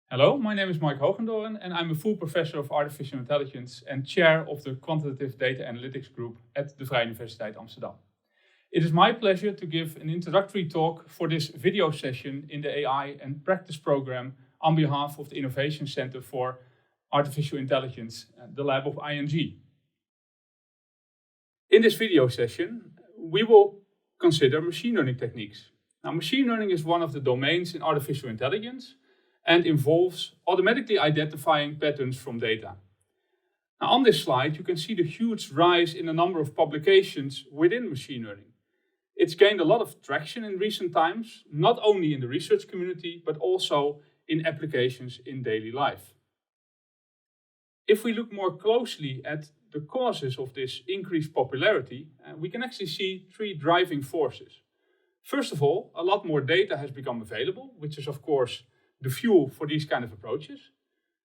Hello, my name is Mike Hogendoren and I'm a full professor of artificial intelligence and chair of the quantitative data analytics group at the Vrije Universiteit Amsterdam. It is my pleasure to give an introductory talk for this video session in the AI and practice program on behalf of the Innovation Center for Artificial Intelligence, the lab of ING. In this video session, we will consider machine learning techniques. Now, machine learning is one of the domains in artificial intelligence and involves automatically identifying patterns from data. Now, on this slide, you can see the huge rise in the number of publications within machine learning. It's gained a lot of traction in recent times, not only in the research community, but also in applications in daily life. If we look more closely at the causes of this increased popularity, we can actually see three driving forces. First of all, a lot more data has become available, which is of course the fuel for these kind of approaches.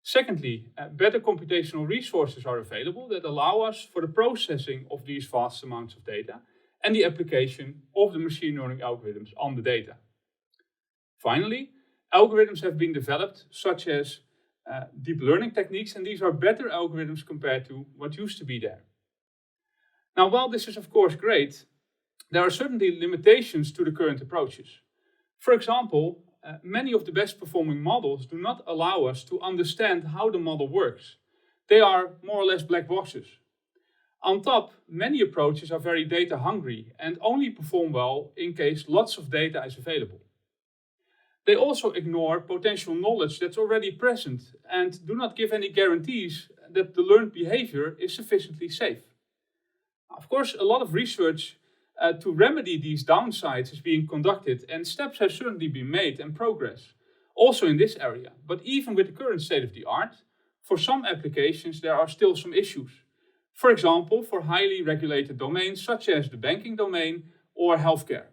Secondly, better computational resources are available that allow us for the processing of these vast amounts of data and the application of the machine learning algorithms on the data. Finally, algorithms have been developed such as deep learning techniques, and these are better algorithms compared to what used to be there. Now, while this is of course great, there are certainly limitations to the current approaches. For example, many of the best performing models do not allow us to understand how the model works. They are more or less black boxes. On top, many approaches are very data hungry and only perform well in case lots of data is available. They also ignore potential knowledge that's already present and do not give any guarantees that the learned behavior is sufficiently safe. Of course, a lot of research to remedy these downsides is being conducted, and steps have certainly been made and progress also in this area. But even with the current state of the art, for some applications there are still some issues. For example, for highly regulated domains such as the banking domain or healthcare.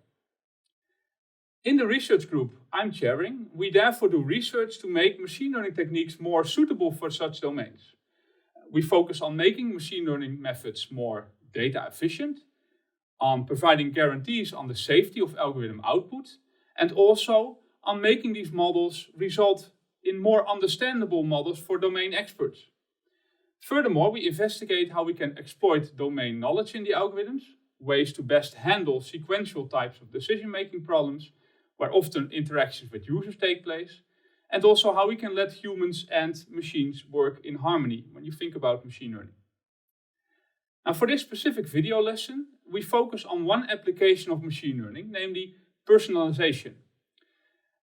In the research group I'm chairing, we therefore do research to make machine learning techniques more suitable for such domains. We focus on making machine learning methods more data efficient, on providing guarantees on the safety of algorithm output, and also on making these models result in more understandable models for domain experts. Furthermore, we investigate how we can exploit domain knowledge in the algorithms, ways to best handle sequential types of decision-making problems, where often interactions with users take place, and also how we can let humans and machines work in harmony when you think about machine learning. Now, for this specific video lesson, we focus on one application of machine learning, namely personalization.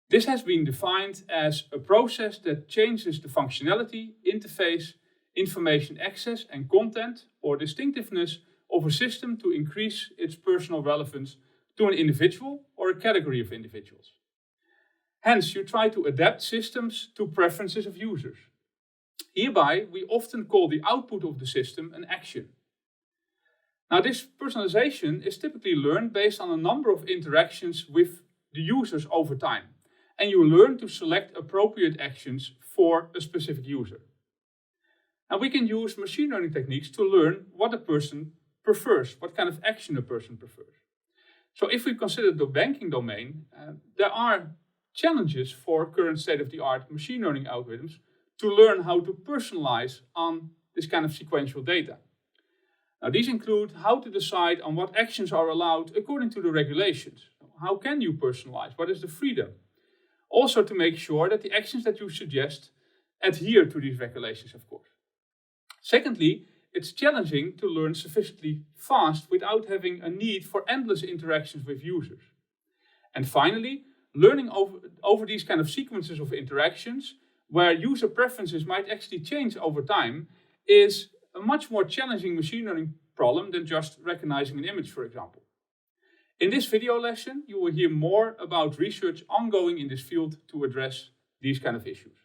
This has been defined as a process that changes the functionality, interface, information access and content or distinctiveness of a system to increase its personal relevance to an individual or a category of individuals. Hence, you try to adapt systems to preferences of users. Hereby, we often call the output of the system an action. Now, this personalization is typically learned based on a number of interactions with the users over time, and you learn to select appropriate actions for a specific user. Now, we can use machine learning techniques to learn what a person prefers, what kind of action a person prefers. So if we consider the banking domain, there are challenges for current state-of-the-art machine learning algorithms to learn how to personalize on this kind of sequential data. Now, these include how to decide on what actions are allowed according to the regulations. How can you personalize? What is the freedom? Also to make sure that the actions that you suggest adhere to these regulations, of course. Secondly, it's challenging to learn sufficiently fast without having a need for endless interactions with users. And finally, learning over these kind of sequences of interactions where user preferences might actually change over time is a much more challenging machine learning problem than just recognizing an image, for example. In this video lesson, you will hear more about research ongoing in this field to address these kind of issues.